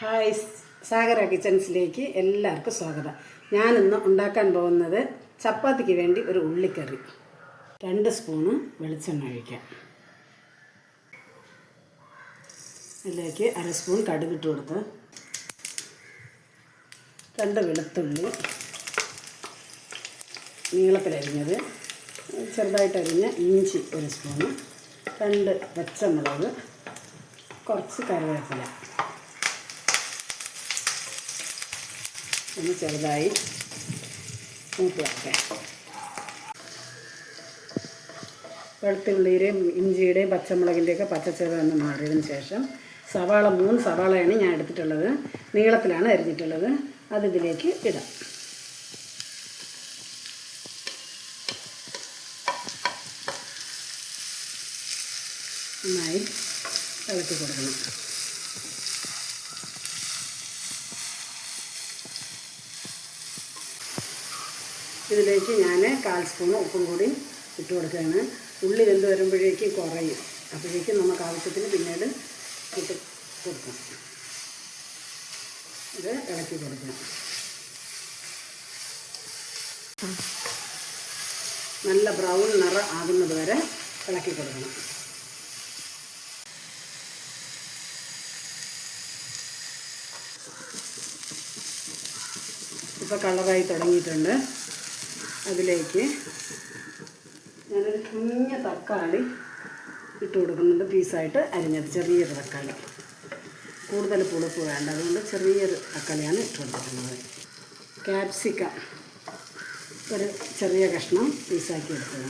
Hi, സാഗര കിച്ചൻസിലേക്ക് എല്ലാവർക്കും സ്വാഗതം. ഞാനിന്ന് ഉണ്ടാക്കാൻ പോകുന്നത് ചപ്പാത്തിക്ക് വേണ്ടി ഒരു ഉള്ളിക്കറി. 2 സ്പൂണ് വെളിച്ചെണ്ണ ഒഴിക്കാം. ഇതിലേക്ക് 1/2 സ്പൂൺ കടുകിട്ട് കൊടുത്ത്, 2 വെളുത്തുള്ളി നീളത്തിലരിഞ്ഞത്, ചെറുതായിട്ട് അരിഞ്ഞ ഇഞ്ചി 1 സ്പൂണ്, 2 പച്ചമുളക്, കുറച്ച് കറിവേപ്പില. ഒന്ന് ചെറുതായി മൂത്ത് വയ്ക്കാം. വെളുത്തുള്ളിയുടെയും ഇഞ്ചിയുടെയും പച്ചമുളകിൻ്റെയൊക്കെ പച്ചച്ചെറുതൊന്ന് മാറിയതിന് ശേഷം സവാള 3 സവാളയാണ് ഞാൻ എടുത്തിട്ടുള്ളത്. നീളത്തിലാണ് അരിഞ്ഞിട്ടുള്ളത്. അതിലേക്ക് ഇടാം. നന്നായി ഇളക്കി കൊടുക്കണം. ഇതിലേക്ക് ഞാൻ 1/4 സ്പൂൺ ഉപ്പും കൂടി ഇട്ട് കൊടുക്കുകയാണ്. ഉള്ളി വെന്ത് വരുമ്പോഴേക്കും കുറയും. അപ്പോഴേക്കും നമുക്ക് ആവശ്യത്തിന് പിന്നീട് ഇട്ട് കൊടുക്കാം. ഇത് ഇളക്കി കൊടുക്കണം. നല്ല ബ്രൗൺ നിറം ആകുന്നത് വരെ ഇളക്കി കൊടുക്കണം. ഇപ്പോൾ കളറായി തുടങ്ങിയിട്ടുണ്ട്. അതിലേക്ക് ഞാനൊരു കുഞ്ഞ തക്കാളി ഇട്ട് കൊടുക്കുന്നുണ്ട്. പീസായിട്ട് അരിഞ്ഞത് ചെറിയൊരു തക്കാളി. കൂടുതൽ പുളിപ്പ് വേണ്ട, അതുകൊണ്ട് ചെറിയൊരു തക്കാളിയാണ് ഇട്ട് കൊടുക്കുന്നത്. ക്യാപ്സിക്കം ഒരു ചെറിയ കഷ്ണം പീസാക്കി എടുക്കുക.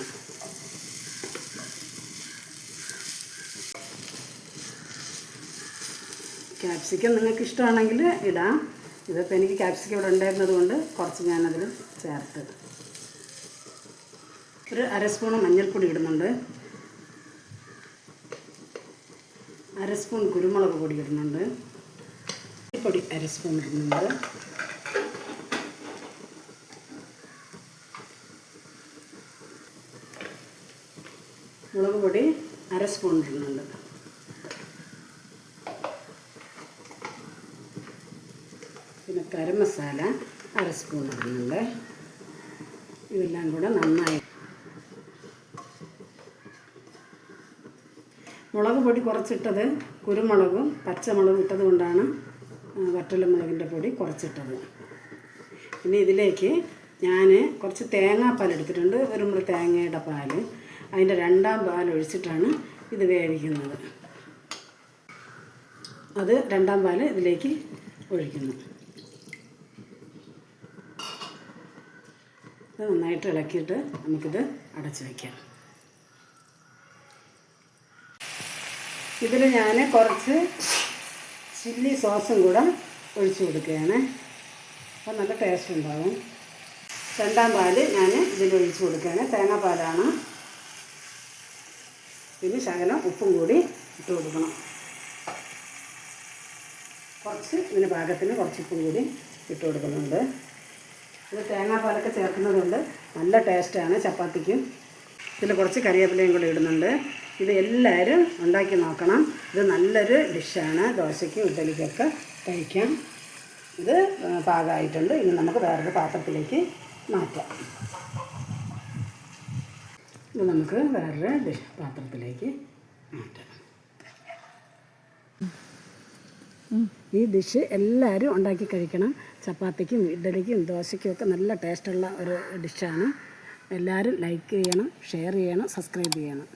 ക്യാപ്സിക്കം നിങ്ങൾക്ക് ഇഷ്ടമാണെങ്കിൽ ഇടാം. ഇതിപ്പോൾ എനിക്ക് ക്യാപ്സിക്കം ഇവിടെ ഉണ്ടായിരുന്നത് കൊണ്ട് കുറച്ച് ഞാനതിൽ ചേർത്ത്. ഒരു 1/2 സ്പൂൺ മഞ്ഞൾപ്പൊടി ഇടുന്നുണ്ട്. 1/2 സ്പൂൺ കുരുമുളക് പൊടി ഇടുന്നുണ്ട്. പൊടി 1/2 സ്പൂൺ ഇടുന്നുണ്ട്. മുളക് പൊടി 1/2 സ്പൂൺ ഇടുന്നുണ്ട്. പിന്നെ ഗരം മസാല 1/2 സ്പൂൺ ഇടുന്നുണ്ട്. ഇതെല്ലാം കൂടെ നന്നായി. മുളക് പൊടി കുറച്ചിട്ടത് കുരുമുളകും പച്ചമുളകും ഇട്ടത് കൊണ്ടാണ് വറ്റൽമുളകിൻ്റെ പൊടി കുറച്ചിട്ടത്. പിന്നെ ഇതിലേക്ക് ഞാൻ കുറച്ച് തേങ്ങാപ്പാൽ എടുത്തിട്ടുണ്ട്. ഒരു മുറി തേങ്ങയുടെ പാൽ, അതിൻ്റെ 2ാം പാൽ ഒഴിച്ചിട്ടാണ് ഇത് വേവിക്കുന്നത്. അത് 2ാം പാൽ ഇതിലേക്ക് ഒഴിക്കുന്നു. ഇത് നന്നായിട്ട് ഇളക്കിയിട്ട് നമുക്കിത് അടച്ച് വയ്ക്കാം. ഇതിൽ ഞാൻ കുറച്ച് ചില്ലി സോസും കൂടെ ഒഴിച്ച് കൊടുക്കുകയാണ്. അപ്പോൾ നല്ല ടേസ്റ്റ് ഉണ്ടാകും. 2ാം പാൽ ഞാൻ ഇതിൽ ഒഴിച്ച് കൊടുക്കുകയാണ്. തേങ്ങാപ്പാലാണ്. പിന്നെ ശകലം ഉപ്പും കൂടി ഇട്ട് കൊടുക്കണം. കുറച്ച് ഇതിന് പാകത്തിന് കുറച്ച് ഉപ്പും കൂടി ഇട്ട് കൊടുക്കുന്നുണ്ട്. ഇത് തേങ്ങാപ്പാലൊക്കെ ചേർക്കുന്നതുകൊണ്ട് നല്ല ടേസ്റ്റാണ് ചപ്പാത്തിക്കും. ഇതിൽ കുറച്ച് കറിവേപ്പിലയും കൂടി ഇടുന്നുണ്ട്. ഇത് എല്ലാവരും ഉണ്ടാക്കി നോക്കണം. ഇത് നല്ലൊരു ഡിഷാണ്. ദോശയ്ക്കും ഇഡ്ഡലിക്കൊക്കെ കഴിക്കാം. ഇത് പാകമായിട്ടുണ്ട്. ഇനി നമുക്ക് വേറൊരു പാത്രത്തിലേക്ക് മാറ്റാം. ഇത് നമുക്ക് വേറൊരു പാത്രത്തിലേക്ക് മാറ്റാം. ഈ ഡിഷ് എല്ലാവരും ഉണ്ടാക്കി കഴിക്കണം. ചപ്പാത്തിക്കും ഇഡ്ഡലിക്കും ദോശയ്ക്കും ഒക്കെ നല്ല ടേസ്റ്റുള്ള ഒരു ഡിഷാണ്. എല്ലാവരും ലൈക്ക് ചെയ്യണം, ഷെയർ ചെയ്യണം, സബ്സ്ക്രൈബ് ചെയ്യണം.